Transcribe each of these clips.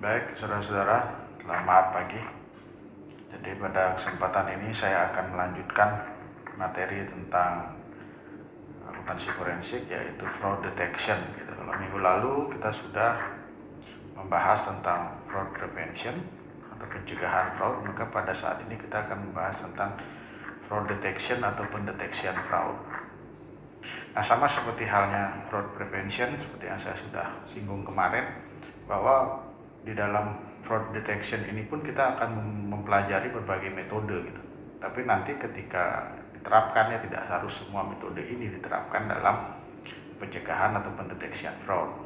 Baik, saudara-saudara, selamat pagi. Jadi pada kesempatan ini saya akan melanjutkan materi tentang akuntansi forensik, yaitu fraud detection. Kalau minggu lalu kita sudah membahas tentang fraud prevention atau pencegahan fraud, maka pada saat ini kita akan membahas tentang fraud detection atau pendeteksian fraud. Nah, sama seperti halnya fraud prevention, seperti yang saya sudah singgung kemarin, bahwa di dalam fraud detection ini pun kita akan mempelajari berbagai metode gitu. Tapi nanti ketika diterapkannya tidak harus semua metode ini diterapkan dalam pencegahan atau pendeteksian fraud.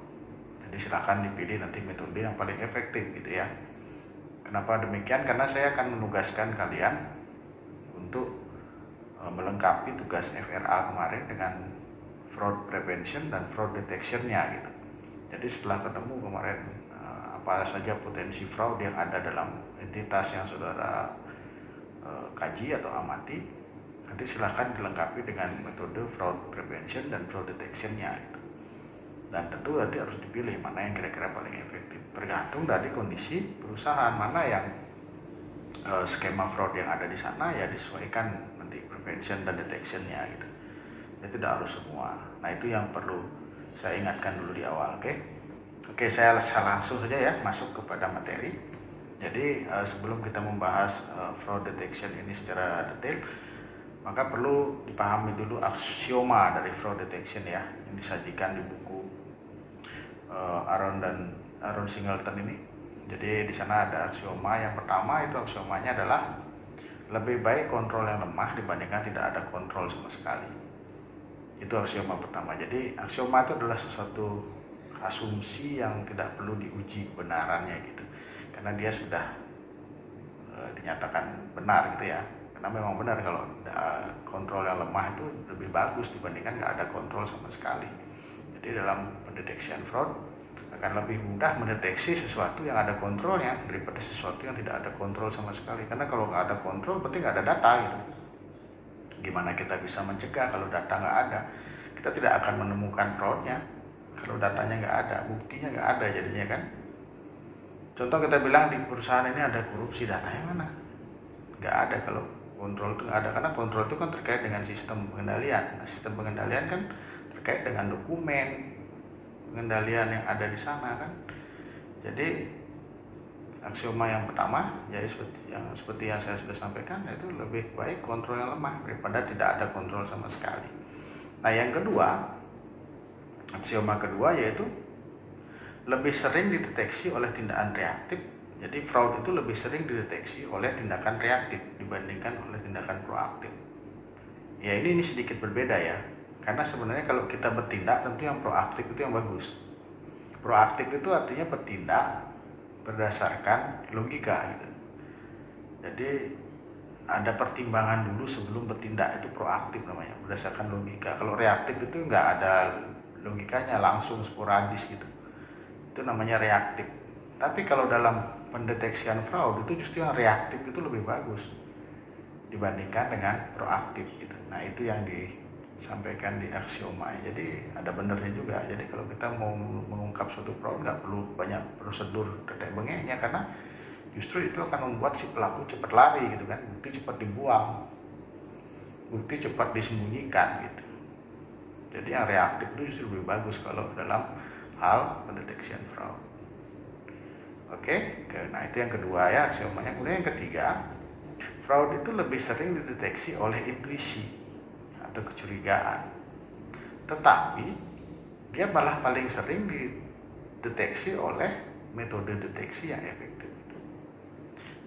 Jadi silakan dipilih nanti metode yang paling efektif gitu ya. Kenapa demikian? Karena saya akan menugaskan kalian untuk melengkapi tugas FRA kemarin dengan fraud prevention dan fraud detection-nya gitu. Jadi setelah ketemu kemarin apa saja potensi fraud yang ada dalam entitas yang saudara kaji atau amati, nanti silahkan dilengkapi dengan metode fraud prevention dan fraud detection-nya gitu. Dan tentu nanti harus dipilih mana yang kira-kira paling efektif, tergantung dari kondisi perusahaan, mana yang skema fraud yang ada di sana ya disesuaikan nanti prevention dan detection-nya gitu. Jadi tidak harus semua. Nah, itu yang perlu saya ingatkan dulu di awal, Oke, saya langsung saja ya masuk kepada materi. Jadi sebelum kita membahas fraud detection ini secara detail, maka perlu dipahami dulu aksioma dari fraud detection ya, yang disajikan di buku Aaron Singleton ini. Jadi di sana ada aksioma yang pertama, itu aksiomanya adalah lebih baik kontrol yang lemah dibandingkan tidak ada kontrol sama sekali. Itu aksioma pertama. Jadi aksioma itu adalah sesuatu asumsi yang tidak perlu diuji kebenarannya gitu, karena dia sudah dinyatakan benar gitu ya. Karena memang benar kalau kontrol yang lemah itu lebih bagus dibandingkan nggak ada kontrol sama sekali. Jadi dalam pendeteksian fraud akan lebih mudah mendeteksi sesuatu yang ada kontrolnya daripada sesuatu yang tidak ada kontrol sama sekali. Karena kalau nggak ada kontrol berarti nggak ada data gitu. Gimana kita bisa mencegah kalau data nggak ada? Kita tidak akan menemukan fraudnya kalau datanya nggak ada, buktinya nggak ada jadinya kan. Contoh kita bilang di perusahaan ini ada korupsi, datanya mana? Nggak ada kalau kontrol itu nggak ada, karena kontrol itu kan terkait dengan sistem pengendalian. Nah, sistem pengendalian kan terkait dengan dokumen pengendalian yang ada di sana kan. Jadi aksioma yang pertama ya seperti yang saya sudah sampaikan, yaitu lebih baik kontrol yang lemah daripada tidak ada kontrol sama sekali. Nah, yang kedua, aksioma kedua yaitu lebih sering dideteksi oleh tindakan reaktif. Jadi fraud itu lebih sering dideteksi oleh tindakan reaktif dibandingkan oleh tindakan proaktif. Ya ini sedikit berbeda ya. Karena sebenarnya kalau kita bertindak tentu yang proaktif itu yang bagus. Proaktif itu artinya bertindak berdasarkan logika gitu. Jadi ada pertimbangan dulu sebelum bertindak, itu proaktif namanya, berdasarkan logika. Kalau reaktif itu nggak ada logikanya, langsung sporadis gitu, itu namanya reaktif. Tapi kalau dalam pendeteksian fraud itu justru yang reaktif itu lebih bagus dibandingkan dengan proaktif gitu. Nah, itu yang disampaikan di aksioma. Jadi ada benernya juga. Jadi kalau kita mau mengungkap suatu fraud nggak perlu banyak prosedur tetek bengeknya, karena justru itu akan membuat si pelaku cepat lari gitu kan, bukti cepat dibuang, bukti cepat disembunyikan gitu. Jadi yang reaktif itu justru lebih bagus kalau dalam hal pendeteksian fraud. Nah itu yang kedua ya aksiomanya. Kemudian yang ketiga, fraud itu lebih sering dideteksi oleh intuisi atau kecurigaan, tetapi dia malah paling sering dideteksi oleh metode deteksi yang efektif.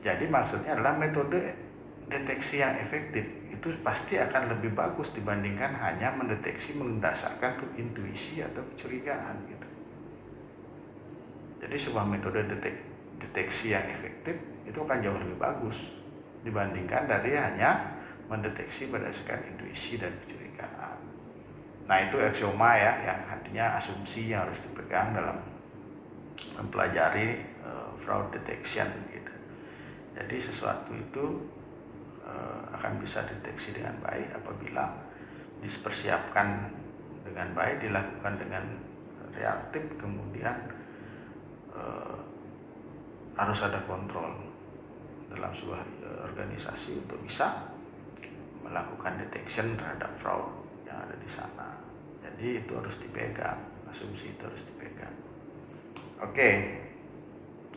Jadi maksudnya adalah metode deteksi yang efektif itu pasti akan lebih bagus dibandingkan hanya mendeteksi mendasarkan intuisi atau kecurigaan gitu. Jadi sebuah metode deteksi yang efektif itu akan jauh lebih bagus dibandingkan dari hanya mendeteksi berdasarkan intuisi dan kecurigaan. Nah, itu aksioma ya, yang artinya asumsi yang harus dipegang dalam mempelajari fraud detection gitu. Jadi sesuatu itu akan bisa deteksi dengan baik apabila dipersiapkan dengan baik, dilakukan dengan reaktif, kemudian harus ada kontrol dalam sebuah organisasi untuk bisa melakukan detection terhadap fraud yang ada di sana. Jadi itu harus dipegang, asumsi itu harus dipegang. Oke,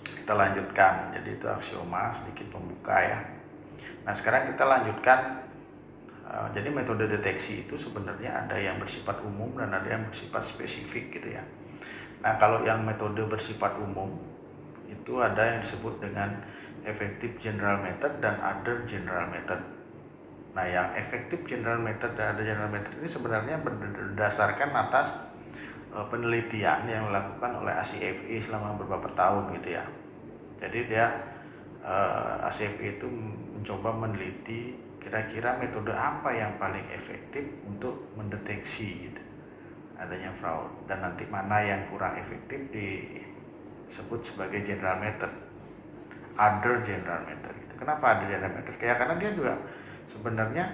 kita lanjutkan. Jadi itu aksioma, sedikit pembuka ya. Nah sekarang kita lanjutkan. Jadi metode deteksi itu sebenarnya ada yang bersifat umum dan ada yang bersifat spesifik gitu ya. Nah kalau yang metode bersifat umum itu ada yang disebut dengan effective general method dan other general method. Nah yang effective general method dan other general method ini sebenarnya berdasarkan atas penelitian yang dilakukan oleh ACFE selama beberapa tahun gitu ya. Jadi dia ACFE itu mencoba meneliti kira-kira metode apa yang paling efektif untuk mendeteksi gitu adanya fraud, dan nanti mana yang kurang efektif disebut sebagai general method, other general method gitu. Kenapa other general method? Karena dia juga sebenarnya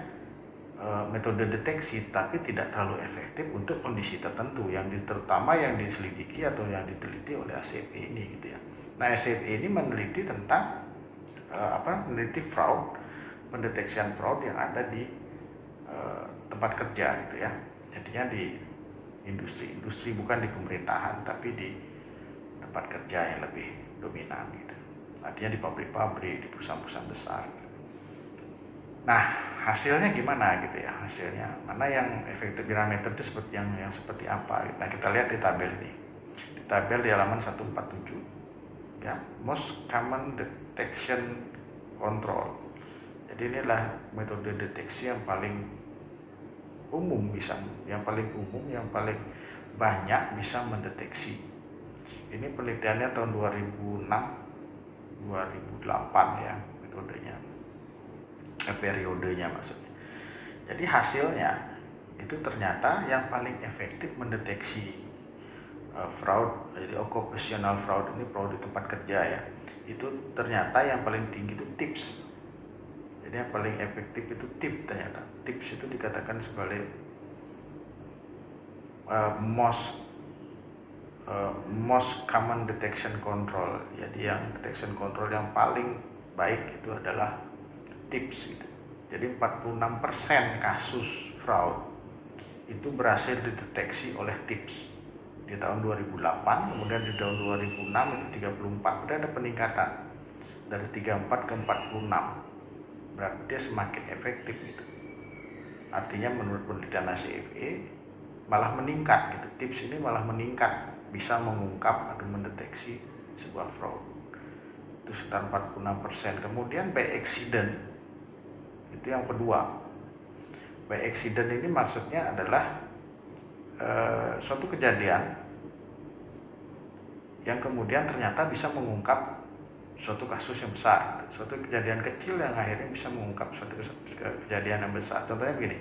metode deteksi tapi tidak terlalu efektif untuk kondisi tertentu yang terutama yang diselidiki atau yang diteliti oleh ACFE ini gitu ya. Nah ACFE ini meneliti tentang meneliti fraud, pendeteksian fraud yang ada di tempat kerja gitu ya. Jadinya di industri bukan di pemerintahan tapi di tempat kerja yang lebih dominan gitu. Artinya di pabrik-pabrik, di perusahaan-perusahaan besar. Nah hasilnya gimana gitu ya, hasilnya mana yang efektif general method itu seperti yang seperti apa. Nah kita lihat di tabel ini, di tabel di halaman 147 ya, most common detection control. Jadi inilah metode deteksi yang paling umum yang paling banyak bisa mendeteksi. Ini penelitiannya tahun 2006 2008 ya metodenya, periodenya maksudnya. Jadi hasilnya itu ternyata yang paling efektif mendeteksi fraud, jadi occupational fraud ini fraud di tempat kerja ya, itu ternyata yang paling tinggi itu tips. Jadi yang paling efektif itu tips ternyata. Tips itu dikatakan sebagai most common detection control. Jadi yang detection control yang paling baik itu adalah tips gitu. Jadi 46% kasus fraud itu berhasil dideteksi oleh tips di tahun 2008, kemudian di tahun 2006 itu 34, kemudian ada peningkatan dari 34 ke 46. Berarti dia semakin efektif gitu. Artinya menurut penelitian ACFE malah meningkat gitu. Tips ini malah meningkat, bisa mengungkap atau mendeteksi sebuah fraud. Itu sekitar 46%. Kemudian by accident itu yang kedua. By accident ini maksudnya adalah suatu kejadian yang kemudian ternyata bisa mengungkap suatu kasus yang besar, suatu kejadian kecil yang akhirnya bisa mengungkap suatu kejadian yang besar. Contohnya begini,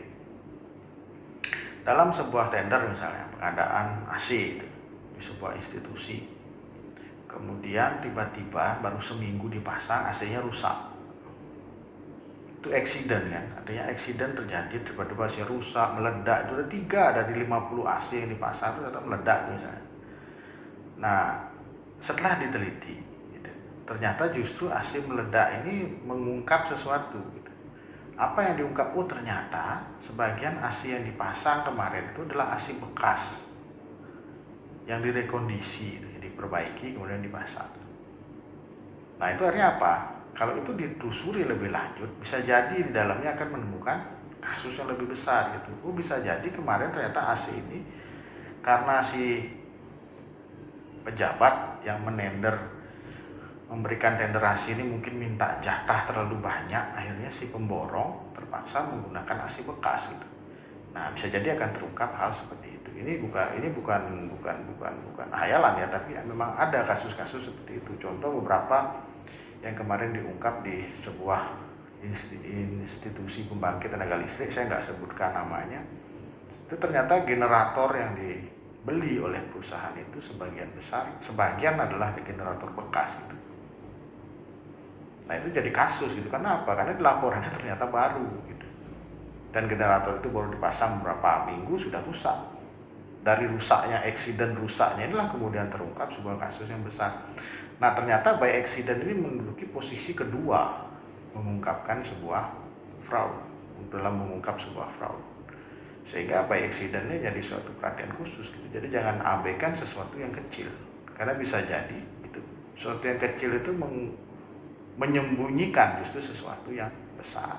dalam sebuah tender misalnya pengadaan AC itu, di sebuah institusi, kemudian tiba-tiba baru seminggu dipasang AC-nya rusak. Itu accident kan, artinya accident terjadi, tiba-tiba AC rusak, meledak. Itu ada 3 dari 50 AC yang dipasang itu ternyata meledak misalnya. Nah setelah diteliti, ternyata justru AC meledak ini mengungkap sesuatu gitu. Apa yang diungkap? Oh ternyata sebagian AC yang dipasang kemarin itu adalah AC bekas yang direkondisi, diperbaiki kemudian dipasang. Nah itu artinya apa? Kalau itu ditelusuri lebih lanjut, bisa jadi di dalamnya akan menemukan kasus yang lebih besar gitu. Oh bisa jadi kemarin ternyata AC ini karena si pejabat yang memberikan tender AC ini mungkin minta jatah terlalu banyak, akhirnya si pemborong terpaksa menggunakan AC bekas gitu. Nah bisa jadi akan terungkap hal seperti itu. Ini bukan hayalan ya, tapi memang ada kasus-kasus seperti itu. Contoh beberapa yang kemarin diungkap di sebuah institusi pembangkit tenaga listrik, saya nggak sebutkan namanya. Itu ternyata generator yang dibeli oleh perusahaan itu sebagian adalah generator bekas gitu. Nah itu jadi kasus gitu. Kenapa? Karena laporannya ternyata baru gitu. Dan generator itu baru dipasang beberapa minggu sudah rusak. dari rusaknya, eksiden rusaknya inilah kemudian terungkap sebuah kasus yang besar. Nah ternyata by accident ini menduduki posisi kedua mengungkapkan sebuah fraud, dalam mengungkap sebuah fraud. Sehingga by accident ini jadi suatu perhatian khusus gitu. Jadi jangan abaikan sesuatu yang kecil, karena bisa jadi itu sesuatu yang kecil itu menyembunyikan justru sesuatu yang besar.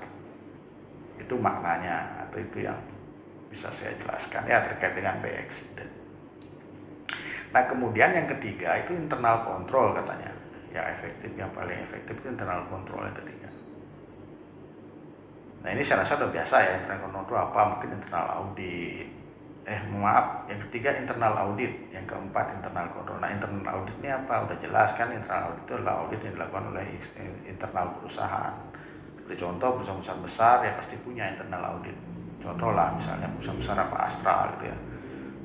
Itu maknanya, atau itu yang bisa saya jelaskan ya terkait dengan by accident. Nah kemudian yang ketiga itu internal control katanya. Yang efektif, yang paling efektif itu internal control yang ketiga. Nah ini saya rasa udah biasa ya, internal control itu apa, mungkin internal audit. Yang ketiga internal audit, yang keempat internal control. Nah internal audit ini apa? Udah jelas kan, internal audit itu adalah audit yang dilakukan oleh internal perusahaan. Seperti contoh perusahaan besar ya pasti punya internal audit. Contoh lah misalnya perusahaan besar apa Astra gitu ya,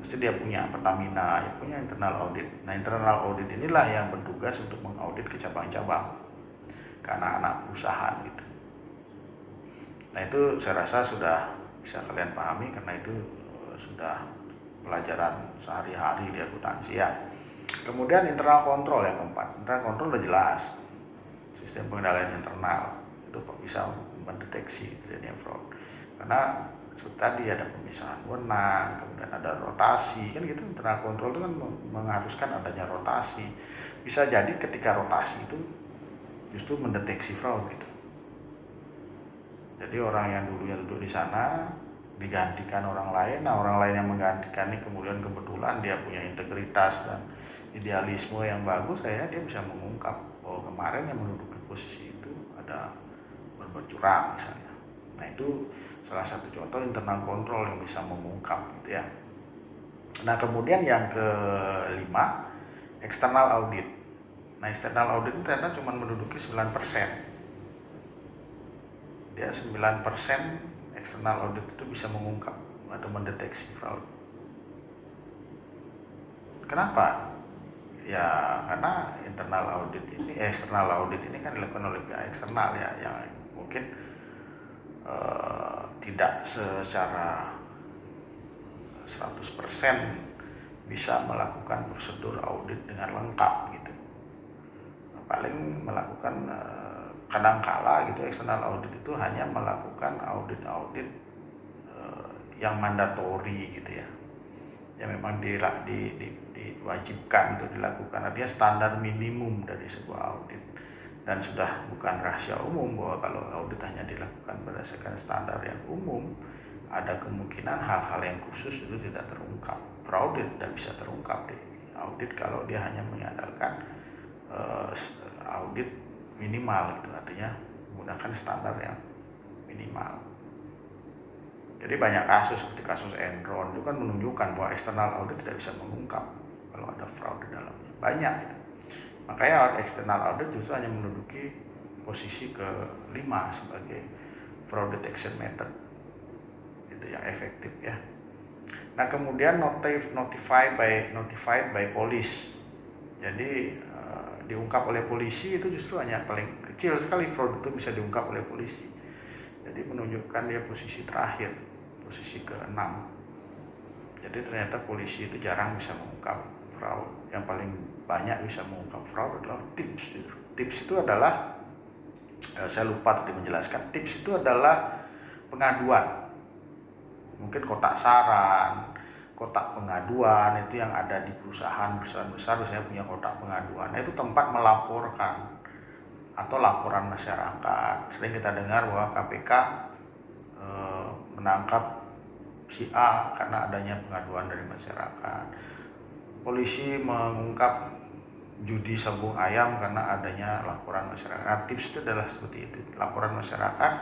pasti dia punya, Pertamina ya punya internal audit. Nah internal audit inilah yang bertugas untuk mengaudit ke cabang-cabang, ke anak-anak perusahaan gitu. Nah itu saya rasa sudah bisa kalian pahami karena itu sudah pelajaran sehari-hari di akuntansi ya. Kemudian internal control yang keempat. Internal control udah jelas, sistem pengendalian internal itu bisa mendeteksi terjadinya fraud. Karena tadi ada pemisahan wewenang, kemudian ada rotasi, kan gitu. Internal control itu kan mengharuskan adanya rotasi. Bisa jadi ketika rotasi itu justru mendeteksi fraud gitu. Jadi orang yang dulunya duduk di sana digantikan orang lain. Nah orang lain yang menggantikan ini kemudian kebetulan dia punya integritas dan idealisme yang bagus, kayaknya dia bisa mengungkap bahwa kemarin yang menduduki posisi itu ada berbuat curang misalnya. Nah itu salah satu contoh internal control yang bisa mengungkap gitu ya. Nah kemudian yang kelima, external audit. Nah external audit itu ternyata cuma menduduki 9%. Dia 9% external audit itu bisa mengungkap atau mendeteksi fraud. Kenapa? Ya karena internal audit ini, external audit ini kan dilakukan oleh pihak eksternal ya, yang mungkin tidak secara 100% bisa melakukan prosedur audit dengan lengkap gitu. Paling melakukan kadangkala gitu, eksternal audit itu hanya melakukan audit yang mandatori gitu ya, yang memang diwajibkan untuk dilakukan. Artinya standar minimum dari sebuah audit, dan sudah bukan rahasia umum bahwa kalau audit hanya dilakukan berdasarkan standar yang umum, ada kemungkinan hal-hal yang khusus itu tidak terungkap. Audit tidak bisa terungkap di audit kalau dia hanya mengandalkan audit minimal gitu, artinya menggunakan standar yang minimal. Jadi banyak kasus seperti kasus Enron itu kan menunjukkan bahwa eksternal audit tidak bisa mengungkap kalau ada fraud di dalamnya. Banyak gitu. Makanya external audit justru hanya menduduki posisi ke-5 sebagai fraud detection method itu yang efektif ya. Nah kemudian notified by police. Jadi diungkap oleh polisi itu justru hanya paling kecil sekali fraud itu bisa diungkap oleh polisi. Jadi menunjukkan dia posisi terakhir, posisi ke-6. Jadi ternyata polisi itu jarang bisa mengungkap fraud. Yang paling banyak bisa mengungkap fraud adalah tips. Tips itu adalah, saya lupa tadi menjelaskan, tips itu adalah pengaduan. Mungkin kotak saran, kotak pengaduan itu yang ada di perusahaan besar, saya punya kotak pengaduan. Nah, itu tempat melaporkan atau laporan masyarakat. Sering kita dengar bahwa KPK menangkap si A karena adanya pengaduan dari masyarakat. Polisi mengungkap judi sabung ayam karena adanya laporan masyarakat. Nah, tips itu adalah seperti itu, laporan masyarakat,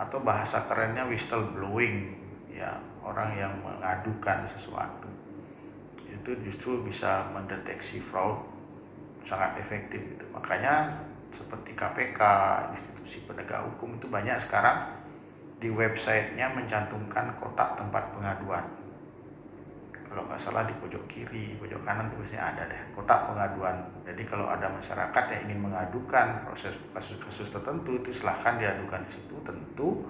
atau bahasa kerennya whistleblowing, ya, orang yang mengadukan sesuatu. Itu justru bisa mendeteksi fraud sangat efektif gitu. Makanya seperti KPK, institusi penegak hukum itu banyak sekarang di websitenya mencantumkan kotak tempat pengaduan. Kalau nggak salah di pojok kiri, pojok kanan tulisnya ada deh, kotak pengaduan. Jadi kalau ada masyarakat yang ingin mengadukan proses kasus-kasus tertentu, itu silahkan diadukan di situ, tentu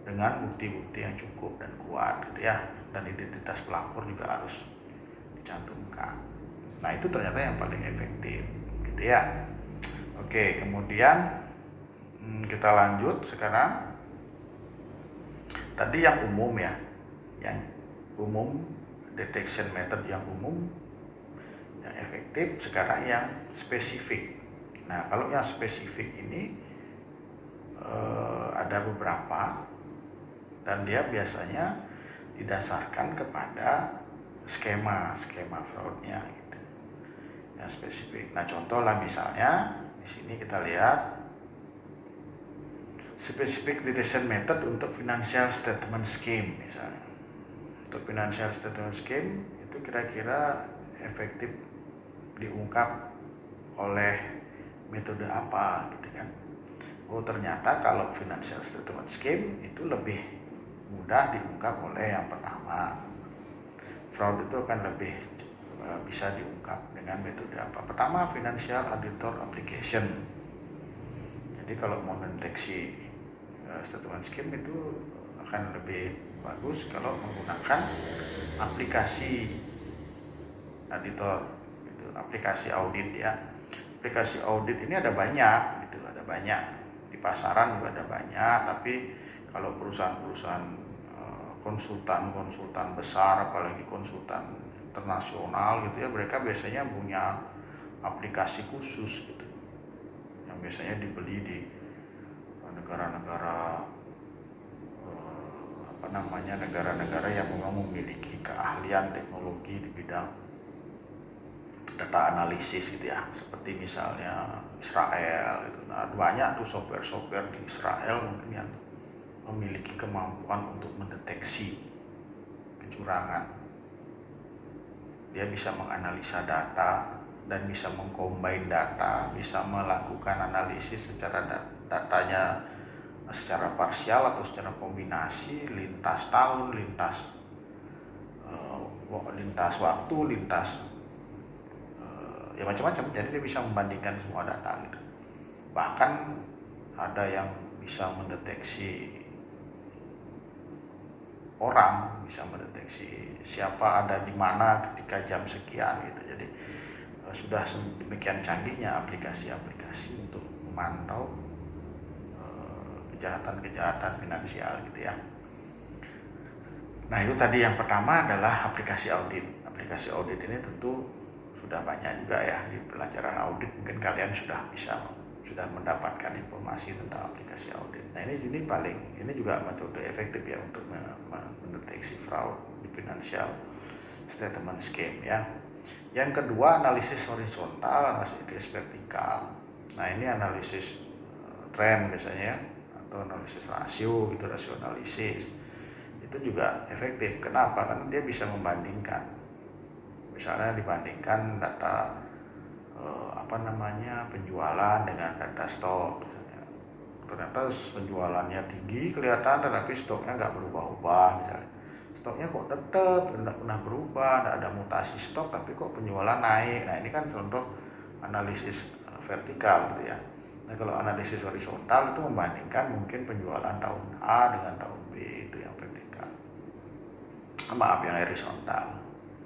dengan bukti-bukti yang cukup dan kuat gitu ya. Dan identitas pelapor juga harus cantumkan. Nah itu ternyata yang paling efektif gitu ya. Oke, kemudian kita lanjut sekarang. Tadi yang umum ya, yang umum, detection method yang umum, yang efektif. Sekarang yang spesifik. Nah kalau yang spesifik ini ada beberapa, dan dia biasanya didasarkan kepada skema fraudnya gitu. Yang spesifik. Nah contoh lah misalnya di sini kita lihat specific detection method untuk financial statement scheme misalnya. Untuk financial statement scheme itu kira-kira efektif diungkap oleh metode apa gitu kan. Oh ternyata kalau financial statement scheme itu lebih mudah diungkap oleh yang pertama. Fraud itu akan lebih bisa diungkap dengan metode apa? Pertama, financial auditor application. Jadi kalau mau mendeteksi statement scheme itu akan lebih bagus kalau menggunakan aplikasi auditor, gitu, aplikasi audit ya. Aplikasi audit ini ada banyak, gitu, ada banyak di pasaran juga ada banyak. Tapi kalau perusahaan-perusahaan konsultan besar, apalagi konsultan internasional gitu ya, mereka biasanya punya aplikasi khusus gitu, yang biasanya dibeli di negara-negara negara-negara yang memang memiliki keahlian teknologi di bidang data analisis gitu ya, seperti misalnya Israel itu. Nah, banyak tuh software di Israel mungkin yang memiliki kemampuan untuk mendeteksi kecurangan. Dia bisa menganalisa data dan bisa mengcombine data, bisa melakukan analisis secara datanya secara parsial atau secara kombinasi, lintas tahun, lintas waktu, ya macam-macam. Jadi dia bisa membandingkan semua data gitu. Bahkan ada yang bisa mendeteksi orang, bisa mendeteksi siapa ada di mana ketika jam sekian gitu. Jadi sudah demikian canggihnya aplikasi-aplikasi untuk memantau kejahatan finansial gitu ya. Nah itu tadi yang pertama adalah aplikasi audit. Aplikasi audit ini tentu sudah banyak juga ya di pelajaran audit. Mungkin kalian sudah mendapatkan informasi tentang aplikasi audit. Nah ini juga metode efektif ya untuk mendeteksi fraud di financial statement scheme ya. Yang kedua analisis horizontal, analisis vertikal. Nah ini analisis tren biasanya, atau analisis rasio gitu, rasio analisis itu juga efektif. Kenapa? Karena dia bisa membandingkan, misalnya dibandingkan data penjualan dengan data stok. Ternyata penjualannya tinggi kelihatan, tetapi stoknya nggak berubah-ubah. Misalnya stoknya kok tetap tidak pernah berubah, tidak ada mutasi stok, tapi kok penjualan naik. Nah ini kan contoh analisis vertikal gitu ya. Nah kalau analisis horizontal itu membandingkan mungkin penjualan tahun A dengan tahun B, itu yang vertikal. Yang horizontal.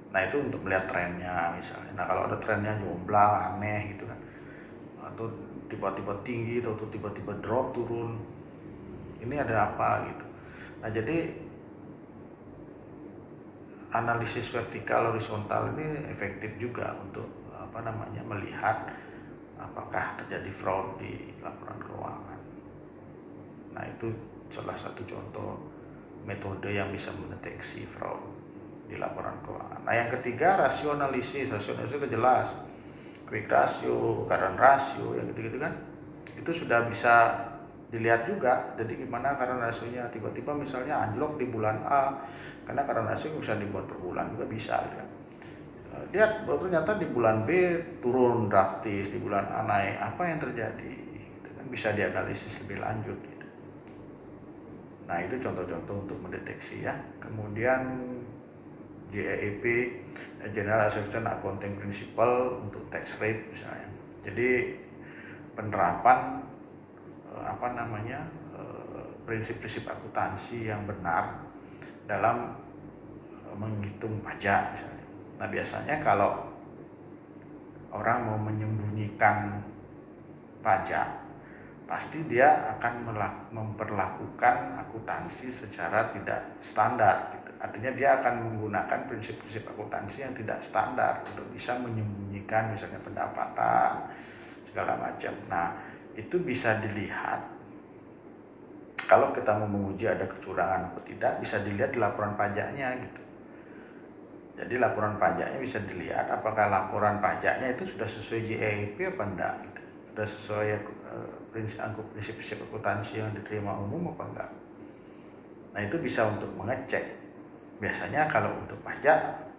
Nah itu untuk melihat trennya misalnya. Nah kalau ada trennya jomplang, aneh gitu kan, atau tiba-tiba tinggi atau tiba-tiba drop turun, ini ada apa gitu. Nah jadi analisis vertikal horizontal ini efektif juga untuk melihat apakah terjadi fraud di laporan keuangan. Nah itu salah satu contoh metode yang bisa mendeteksi fraud di laporan keuangan. Nah yang ketiga rasio analisis itu jelas, quick ratio, current ratio, yang gitu-gitu kan, itu sudah bisa dilihat juga. Jadi gimana current rasionya, tiba-tiba misalnya anjlok di bulan A, karena current ratio bisa dibuat per bulan juga bisa ya. Lihat ternyata di bulan B turun drastis, di bulan A naik, apa yang terjadi, itu kan bisa dianalisis lebih lanjut gitu. Nah itu contoh-contoh untuk mendeteksi ya. Kemudian GAAP, General Accepted Accounting Principle untuk tax rate misalnya. Jadi penerapan prinsip-prinsip akuntansi yang benar dalam menghitung pajak misalnya. Nah biasanya kalau orang mau menyembunyikan pajak, pasti dia akan memperlakukan akuntansi secara tidak standar gitu. Artinya dia akan menggunakan prinsip-prinsip akuntansi yang tidak standar untuk bisa menyembunyikan misalnya pendapatan segala macam. Nah itu bisa dilihat kalau kita mau menguji ada kecurangan atau tidak, bisa dilihat di laporan pajaknya gitu. Jadi laporan pajaknya bisa dilihat apakah laporan pajaknya itu sudah sesuai JEP apa enggak gitu. Sudah sesuai prinsip-prinsip akuntansi yang diterima umum apa enggak. Nah itu bisa untuk mengecek. Biasanya kalau untuk pajak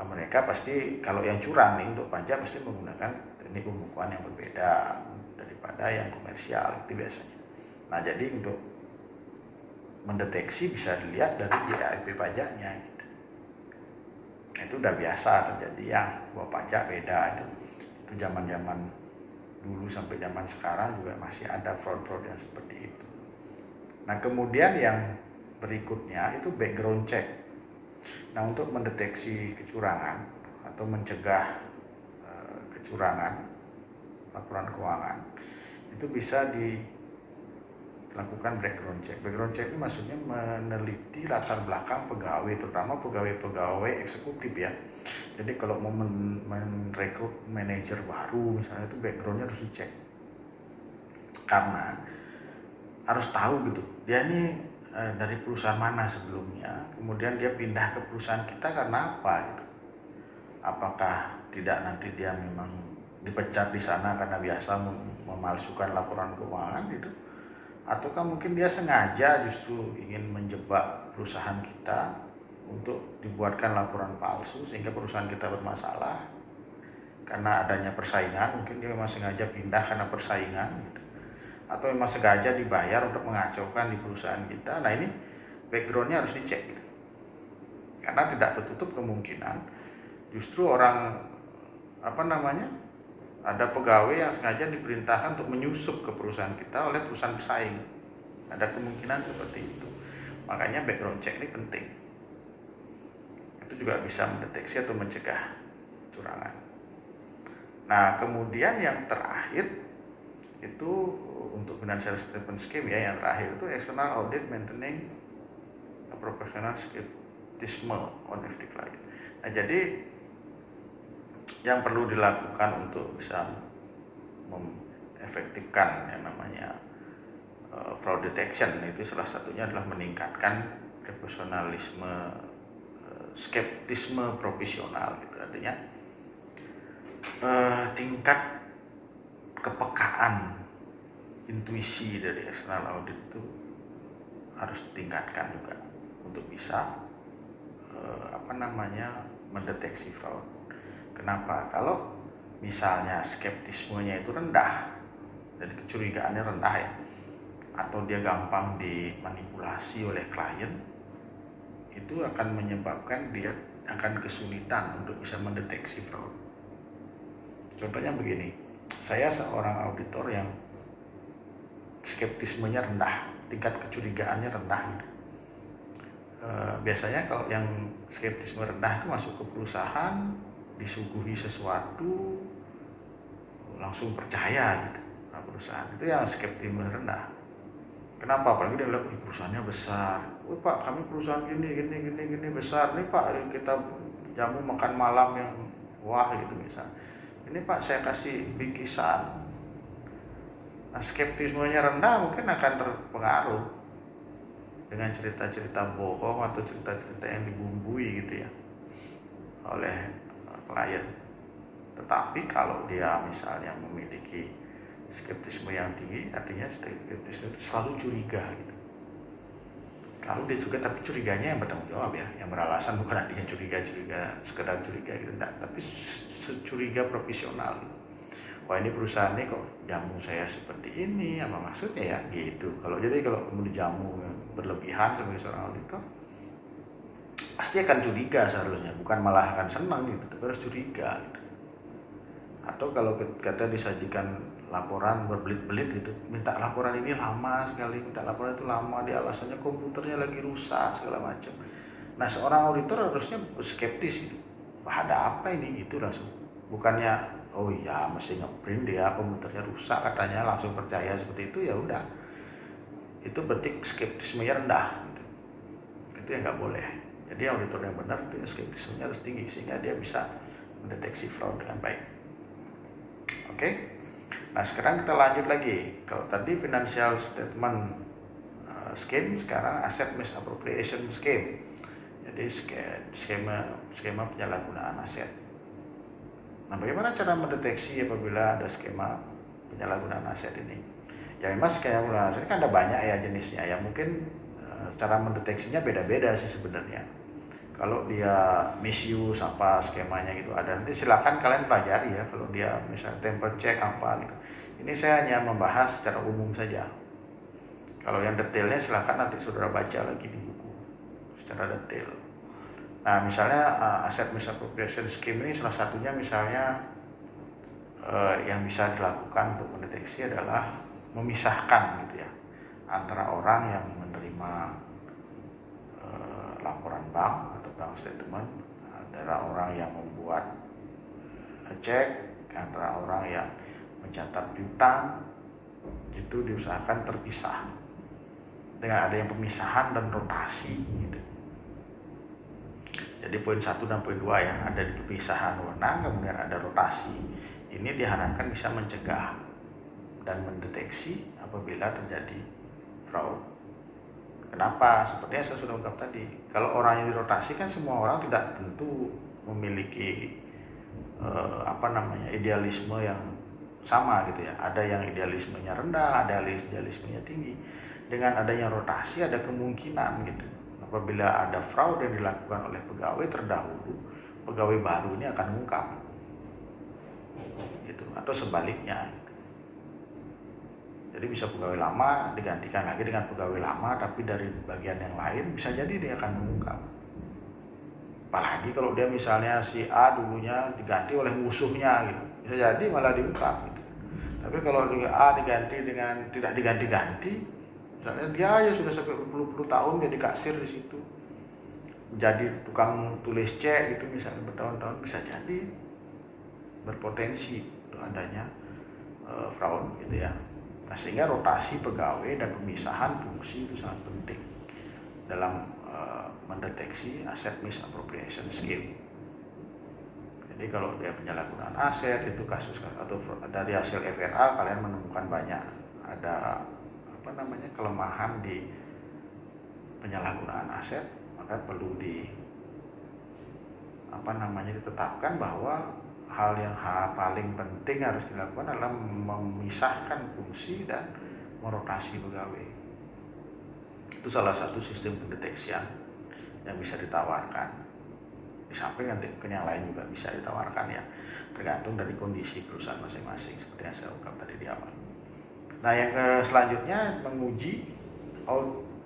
mereka pasti, kalau yang curang nih untuk pajak pasti menggunakan teknik pembukuan yang berbeda daripada yang komersial itu biasanya. Nah jadi untuk mendeteksi bisa dilihat dari JEP pajaknya gitu. Nah, itu udah biasa terjadi yang bahwa pajak beda itu zaman-zaman dulu sampai zaman sekarang juga masih ada fraud-fraud yang seperti itu. Nah kemudian yang berikutnya itu background check. Nah untuk mendeteksi kecurangan atau mencegah kecurangan laporan keuangan itu bisa dilakukan background check. Background check itu maksudnya meneliti latar belakang pegawai, terutama pegawai-pegawai eksekutif ya. Jadi kalau mau merekrut manajer baru misalnya itu backgroundnya harus dicek, karena harus tahu gitu dia ini dari perusahaan mana sebelumnya, kemudian dia pindah ke perusahaan kita karena apa gitu. Apakah tidak nanti dia memang dipecat di sana karena biasa memalsukan laporan keuangan gitu, ataukah mungkin dia sengaja justru ingin menjebak perusahaan kita untuk dibuatkan laporan palsu sehingga perusahaan kita bermasalah karena adanya persaingan. Mungkin dia memang sengaja pindah karena persaingan gitu, atau memang sengaja dibayar untuk mengacaukan di perusahaan kita. Nah ini backgroundnya harus dicek gitu. Karena tidak tertutup kemungkinan justru orang ada pegawai yang sengaja diperintahkan untuk menyusup ke perusahaan kita oleh perusahaan pesaing. Ada kemungkinan seperti itu. Makanya background check ini penting. Itu juga bisa mendeteksi atau mencegah kecurangan. Nah kemudian yang terakhir itu untuk financial statement scheme ya, yang terakhir itu external audit maintaining a professional skepticism on the client. Nah jadi yang perlu dilakukan untuk bisa mengefektifkan yang namanya fraud detection itu salah satunya adalah meningkatkan profesionalisme, skeptisme profesional gitu. Artinya tingkat kepekaan intuisi dari external audit itu harus ditingkatkan juga untuk bisa mendeteksi fraud. Kenapa? Kalau misalnya skeptismenya itu rendah, jadi kecurigaannya rendah ya, atau dia gampang dimanipulasi oleh klien, itu akan menyebabkan dia akan kesulitan untuk bisa mendeteksi fraud. Contohnya begini, saya seorang auditor yang skeptismenya rendah, tingkat kecurigaannya rendah gitu. Biasanya kalau yang skeptisme rendah itu masuk ke perusahaan, disuguhi sesuatu langsung percaya gitu. Nah, perusahaan itu yang skeptisme rendah. Kenapa? Apalagi dia lihat perusahaannya besar. Oh Pak, kami perusahaan gini besar nih Pak, kita jamu makan malam yang wah gitu misal. Ini Pak saya kasih bingkisan. Nah, skeptismenya rendah mungkin akan terpengaruh dengan cerita-cerita bohong atau cerita-cerita yang dibumbui gitu ya oleh klien. Tetapi kalau dia misalnya memiliki skeptisme yang tinggi, artinya skeptisme itu selalu curiga gitu. Lalu dia juga, tapi curiganya yang bertanggung jawab ya, yang beralasan, bukan artinya curiga sekedar curiga gitu, enggak, tapi curiga profesional gitu. Wah ini perusahaan ini kok jamu saya seperti ini, apa maksudnya ya gitu. Kalau kemudian jamu yang berlebihan sebagai seorang auditor, pasti akan curiga seharusnya, bukan malah akan senang gitu, tapi harus curiga gitu. Atau kalau kata disajikan laporan berbelit-belit gitu, minta laporan ini lama sekali, minta laporan itu lama, dia alasannya komputernya lagi rusak segala macam. Nah seorang auditor harusnya skeptis gitu. wah ada apa ini, itu langsung, bukannya oh iya mesti ngeprint dia komputernya rusak katanya langsung percaya seperti itu, ya udah, itu berarti skeptismenya rendah gitu. Itu yang nggak boleh. Jadi auditor yang benar itu skeptismenya harus tinggi sehingga dia bisa mendeteksi fraud dengan baik. Oke. Nah sekarang kita lanjut lagi. Kalau tadi financial statement scheme, sekarang asset misappropriation scheme. Jadi skema penyalahgunaan aset. Nah bagaimana cara mendeteksi apabila ada skema penyalahgunaan aset ini? Ya memang skema penyalahgunaan aset kan ada banyak ya jenisnya ya, mungkin cara mendeteksinya beda-beda sih sebenarnya. Kalau dia misuse apa skemanya gitu ada, nanti silakan kalian pelajari ya. Kalau dia misalnya temper check apa gitu, ini saya hanya membahas secara umum saja. Kalau yang detailnya silakan nanti saudara baca lagi di buku secara detail. Nah misalnya asset misappropriation scheme ini salah satunya misalnya yang bisa dilakukan untuk mendeteksi adalah memisahkan gitu ya antara orang yang menerima laporan bank atau bank statement, antara orang yang membuat cek, antara orang yang mencatat piutang, itu diusahakan terpisah dengan ada yang pemisahan dan rotasi gitu. Jadi poin 1 dan poin 2 ya, ada di pemisahan wewenang, kemudian ada rotasi. Ini diharapkan bisa mencegah dan mendeteksi apabila terjadi fraud. Kenapa? Seperti yang saya sudah ungkap tadi, kalau orang yang dirotasi kan semua orang tidak tentu memiliki idealisme yang sama gitu ya. Ada yang idealismenya rendah, ada yang idealismenya tinggi. Dengan adanya rotasi ada kemungkinan gitu. Apabila ada fraud yang dilakukan oleh pegawai terdahulu, pegawai baru ini akan mengungkap. Gitu. Atau sebaliknya. Jadi bisa pegawai lama digantikan lagi dengan pegawai lama tapi dari bagian yang lain, bisa jadi dia akan mengungkap. Apalagi kalau dia misalnya si A dulunya diganti oleh musuhnya gitu, bisa jadi malah diungkap gitu. Tapi kalau A diganti dengan tidak diganti-ganti, misalnya dia aja sudah sampai berpuluh-puluh tahun jadi kasir di situ, jadi tukang tulis cek gitu misalnya bertahun-tahun, bisa jadi berpotensi untuk adanya fraud gitu ya. Nah, sehingga rotasi pegawai dan pemisahan fungsi itu sangat penting dalam mendeteksi aset misappropriation scheme. Jadi kalau dia penyalahgunaan aset itu kasus atau dari hasil FRA kalian menemukan banyak ada kelemahan di penyalahgunaan aset, maka perlu ditetapkan bahwa hal yang paling penting harus dilakukan adalah memisahkan fungsi dan merotasi pegawai. Itu salah satu sistem pendeteksian yang bisa ditawarkan. Di samping nanti yang lain juga bisa ditawarkan ya, tergantung dari kondisi perusahaan masing-masing seperti yang saya ungkap tadi di awal. Nah yang selanjutnya menguji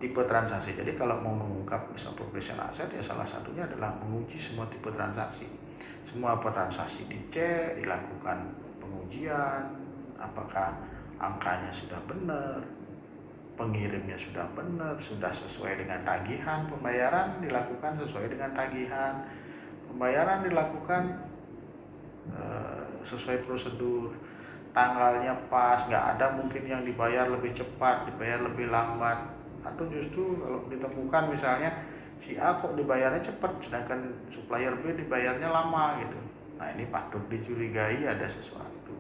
tipe transaksi. Jadi kalau mau mengungkap misappropriation aset ya salah satunya adalah menguji semua tipe transaksi. Semua transaksi dicek, dilakukan pengujian, apakah angkanya sudah benar, pengirimnya sudah benar, sudah sesuai dengan tagihan, pembayaran dilakukan sesuai dengan tagihan, pembayaran dilakukan sesuai prosedur, tanggalnya pas, nggak ada mungkin yang dibayar lebih cepat, dibayar lebih lambat, atau justru kalau ditemukan misalnya si A kok dibayarnya cepat sedangkan supplier B dibayarnya lama gitu. Nah ini patut dicurigai ada sesuatu.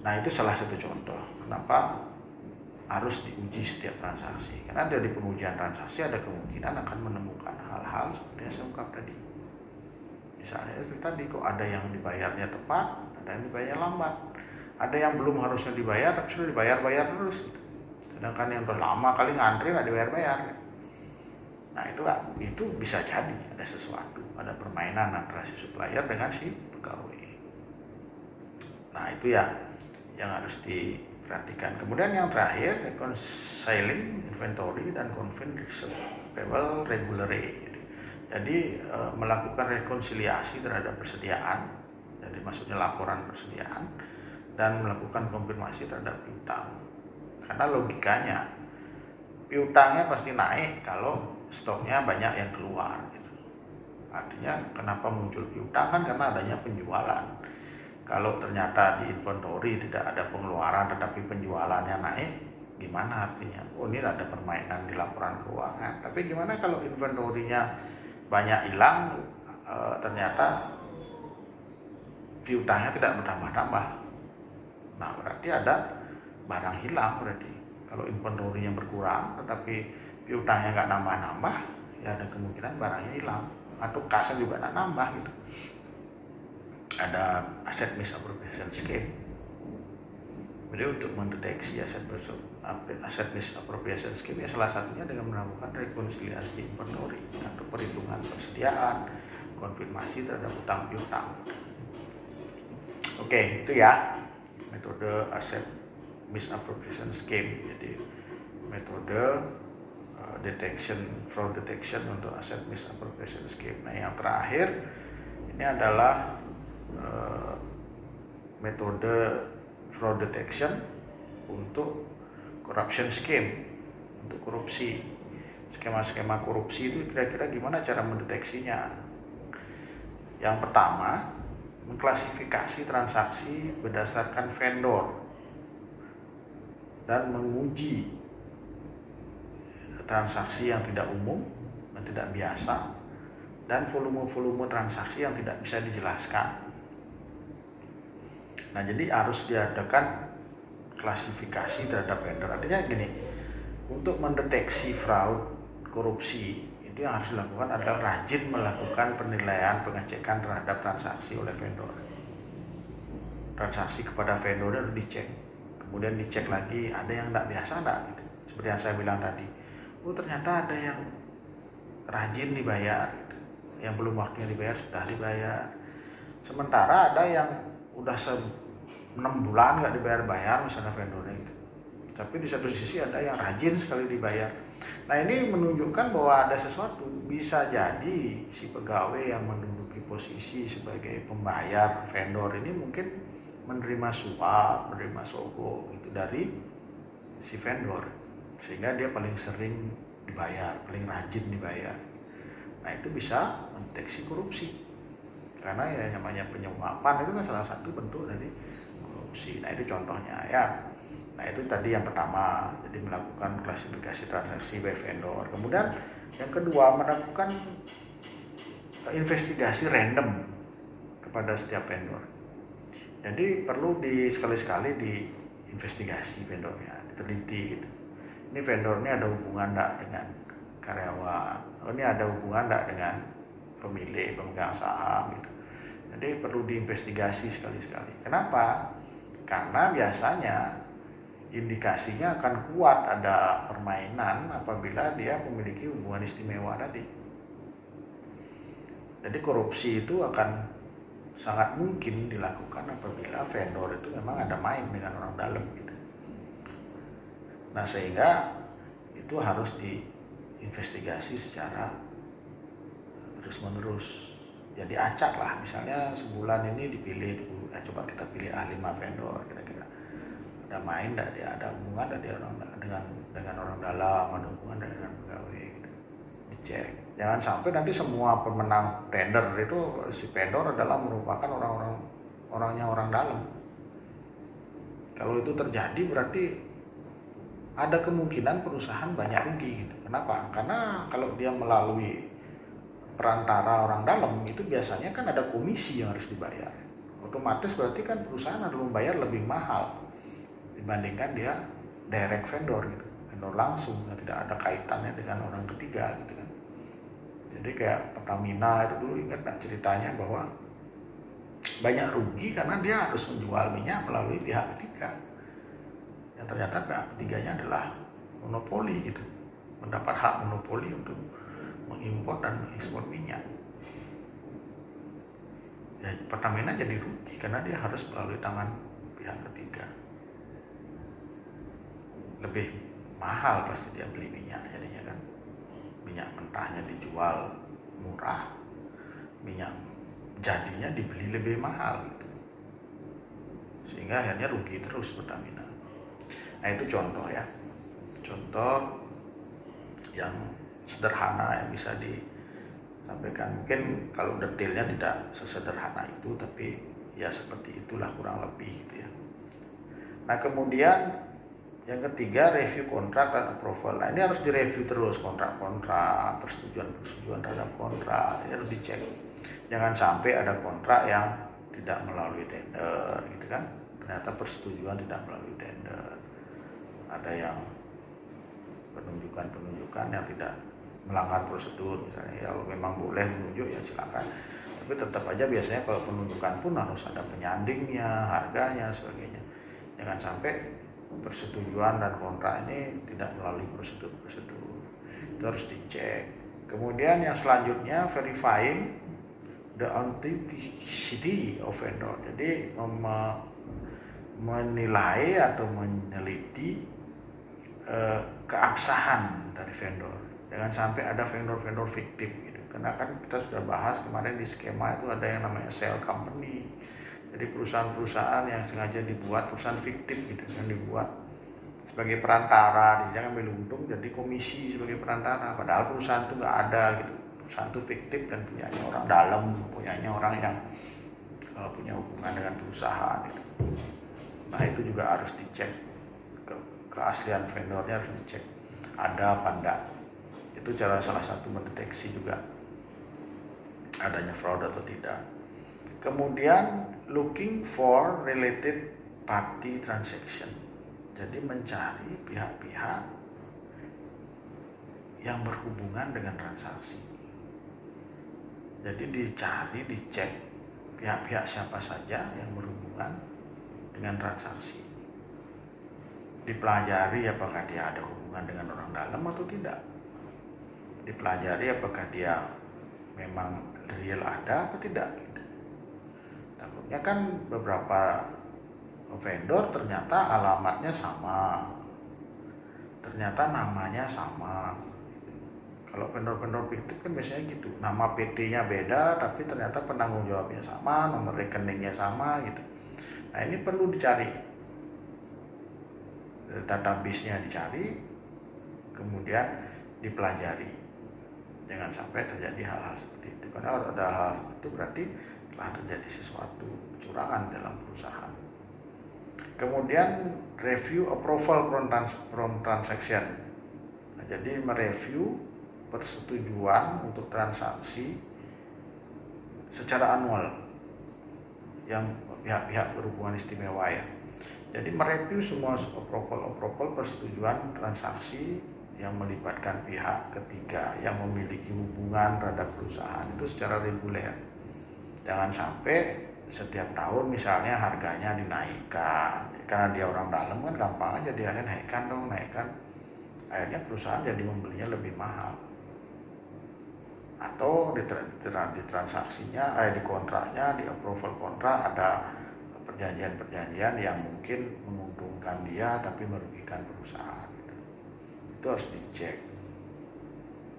Nah itu salah satu contoh kenapa harus diuji setiap transaksi, karena dari pengujian transaksi ada kemungkinan akan menemukan hal-hal seperti yang saya ungkap tadi. Misalnya itu tadi kok ada yang dibayarnya tepat, ada yang dibayarnya lambat, ada yang belum harusnya dibayar tapi sudah dibayar terus gitu. Sedangkan yang udah lama kali ngantri nggak dibayar-bayar. Nah itu bisa jadi ada sesuatu, ada permainan antara si supplier dengan si pegawai. Nah itu ya yang harus diperhatikan. Kemudian yang terakhir, reconciling inventory dan confirm receivable regularly. Jadi melakukan rekonsiliasi terhadap persediaan, jadi maksudnya laporan persediaan, dan melakukan konfirmasi terhadap piutang. Karena logikanya piutangnya pasti naik kalau stoknya banyak yang keluar gitu. Artinya kenapa muncul piutang kan karena adanya penjualan. Kalau ternyata di inventory tidak ada pengeluaran tetapi penjualannya naik, gimana artinya? Oh, ini ada permainan di laporan keuangan. Tapi gimana kalau inventory-nya banyak hilang, ternyata piutangnya tidak bertambah-tambah? Nah, berarti ada barang hilang berarti. Kalau inventory-nya berkurang tetapi piutangnya nggak nambah-nambah, ya ada kemungkinan barangnya hilang. Atau kasnya juga nggak nambah gitu. Ada asset misappropriation scheme. Jadi untuk mendeteksi asset misappropriation scheme ya salah satunya dengan melakukan rekonsiliasi inventory atau perhitungan persediaan, konfirmasi terhadap utang piutang. Oke, itu ya metode asset misappropriation scheme. Jadi metode fraud detection untuk asset misappropriation scheme. Nah, yang terakhir ini adalah metode fraud detection untuk corruption scheme, untuk korupsi. Skema-skema korupsi itu kira-kira gimana cara mendeteksinya? Yang pertama, mengklasifikasi transaksi berdasarkan vendor dan menguji transaksi yang tidak umum dan tidak biasa dan volume-volume transaksi yang tidak bisa dijelaskan. Nah, jadi harus diadakan klasifikasi terhadap vendor. Artinya gini, untuk mendeteksi fraud, korupsi, itu yang harus dilakukan adalah rajin melakukan penilaian, pengecekan terhadap transaksi oleh vendor. Transaksi kepada vendor harus dicek. Kemudian dicek lagi, ada yang tidak biasa enggak? Gitu. Seperti yang saya bilang tadi. Oh, ternyata ada yang rajin dibayar, gitu. Yang belum waktunya dibayar sudah dibayar. Sementara ada yang udah 6 bulan nggak dibayar-bayar misalnya vendornya gitu. Tapi di satu sisi ada yang rajin sekali dibayar. Nah, ini menunjukkan bahwa ada sesuatu. Bisa jadi si pegawai yang menduduki posisi sebagai pembayar vendor ini mungkin menerima suap, menerima sogok itu dari si vendor, sehingga dia paling sering dibayar, paling rajin dibayar. Nah, itu bisa mendeteksi korupsi. Karena ya namanya penyuapan itu kan salah satu bentuk dari korupsi. Nah, itu contohnya ya. Nah, itu tadi yang pertama, jadi melakukan klasifikasi transaksi by vendor. Kemudian yang kedua, melakukan investigasi random kepada setiap vendor. Jadi perlu sekali-sekali diinvestigasi vendornya, diteliti gitu. Ini vendor ini ada hubungan enggak dengan karyawan? Oh, ini ada hubungan enggak dengan pemilik, pemegang saham gitu. Jadi perlu diinvestigasi sekali-sekali. Kenapa? Karena biasanya indikasinya akan kuat ada permainan apabila dia memiliki hubungan istimewa tadi. Jadi korupsi itu akan sangat mungkin dilakukan apabila vendor itu memang ada main dengan orang dalam gitu. Nah, sehingga itu harus diinvestigasi secara terus-menerus. Jadi acak lah, misalnya sebulan ini dipilih, coba kita pilih 5 vendor, kira-kira ada main enggak dia, ada hubungan enggak dia dengan orang dalam, ada hubungan dengan pegawai gitu. Dicek. Jangan sampai nanti semua pemenang tender itu si vendor adalah merupakan orangnya orang dalam. Kalau itu terjadi berarti ada kemungkinan perusahaan banyak rugi gitu. Kenapa? Karena kalau dia melalui perantara orang dalam itu biasanya kan ada komisi yang harus dibayar. Otomatis berarti kan perusahaan harus membayar lebih mahal dibandingkan dia direct vendor gitu, vendor langsung yang tidak ada kaitannya dengan orang ketiga gitu kan. Jadi kayak Pertamina itu dulu, ingat nggak ceritanya bahwa banyak rugi karena dia harus menjual minyak melalui pihak ketiga. Yang ternyata pihak ketiganya adalah monopoli gitu, mendapat hak monopoli untuk mengimpor dan mengekspor minyak. Ya, Pertamina jadi rugi karena dia harus melalui tangan pihak ketiga. Lebih mahal pasti dia beli minyak jadinya kan. Minyak mentahnya dijual murah, minyak jadinya dibeli lebih mahal gitu. Sehingga akhirnya rugi terus Pertamina. Nah, itu contoh ya. Contoh yang sederhana yang bisa sampaikan. Mungkin kalau detailnya tidak sesederhana itu, tapi ya seperti itulah kurang lebih gitu ya. Nah kemudian yang ketiga, review kontrak dan approval. Nah ini harus direview terus kontrak-kontrak, persetujuan terhadap kontrak, ini harus dicek. Jangan sampai ada kontrak yang tidak melalui tender gitu kan, ternyata persetujuan tidak melalui tender. Ada yang penunjukan yang tidak melanggar prosedur misalnya, ya kalau memang boleh menunjuk ya silakan, tapi tetap aja biasanya kalau penunjukan pun harus ada penyandingnya, harganya, sebagainya. Jangan sampai persetujuan dan kontrak ini tidak melalui prosedur-prosedur, itu harus dicek. Kemudian yang selanjutnya, verifying the authenticity of vendor. Jadi menilai atau meneliti keabsahan dari vendor. Jangan sampai ada vendor-vendor fiktif gitu. Karena kan kita sudah bahas kemarin di skema itu ada yang namanya shell company. Jadi perusahaan-perusahaan yang sengaja dibuat perusahaan fiktif gitu, yang dibuat sebagai perantara, dia ngambil untung jadi komisi sebagai perantara. Padahal perusahaan itu nggak ada gitu. Perusahaan itu fiktif dan punyanya orang dalam, punyanya orang yang punya hubungan dengan perusahaan gitu. Nah itu juga harus dicek, keaslian vendornya harus dicek ada apa enggak. Itu cara salah satu mendeteksi juga adanya fraud atau tidak. Kemudian looking for related party transaction. Jadi mencari pihak-pihak yang berhubungan dengan transaksi. Jadi dicek pihak-pihak siapa saja yang berhubungan dengan transaksi. Dipelajari apakah dia ada hubungan dengan orang dalam atau tidak. Dipelajari apakah dia memang real ada atau tidak. Takutnya kan beberapa vendor ternyata alamatnya sama, ternyata namanya sama. Kalau vendor-vendor fiktif kan biasanya gitu, nama PT-nya beda tapi ternyata penanggung jawabnya sama, nomor rekeningnya sama gitu. Nah ini perlu dicari, database-nya dicari, kemudian dipelajari. Jangan sampai terjadi hal-hal seperti itu, karena kalau ada hal itu berarti telah terjadi sesuatu kecurangan dalam perusahaan. Kemudian review approval from transaction. Nah, jadi mereview persetujuan untuk transaksi secara annual yang pihak-pihak berhubungan istimewa ya. Jadi mereview semua approval persetujuan transaksi yang melibatkan pihak ketiga yang memiliki hubungan terhadap perusahaan itu secara reguler. Jangan sampai setiap tahun misalnya harganya dinaikkan, karena dia orang dalam kan gampang aja dia naikkan, akhirnya perusahaan jadi membelinya lebih mahal. Atau di transaksinya, di kontraknya, di approval kontrak ada perjanjian-perjanjian yang mungkin menguntungkan dia tapi merugikan perusahaan. Itu harus dicek.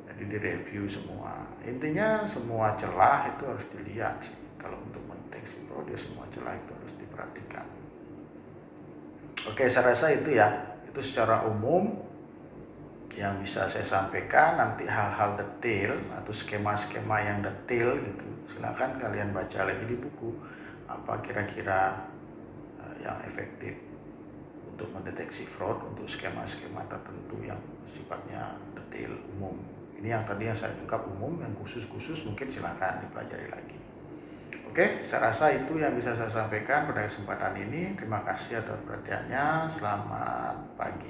Jadi direview semua. Intinya semua celah itu harus dilihat sih. Kalau untuk mendeteksi fraud ya semua celah itu harus diperhatikan. Oke, saya rasa itu ya. Itu secara umum yang bisa saya sampaikan. Nanti hal-hal detail atau skema-skema yang detail gitu, silakan kalian baca lagi di buku apa kira-kira yang efektif untuk mendeteksi fraud untuk skema-skema tertentu yang sifatnya detail umum. Ini yang tadi yang saya ungkap umum, yang khusus-khusus mungkin silakan dipelajari lagi. Oke, saya rasa itu yang bisa saya sampaikan pada kesempatan ini. Terima kasih atas perhatiannya. Selamat pagi.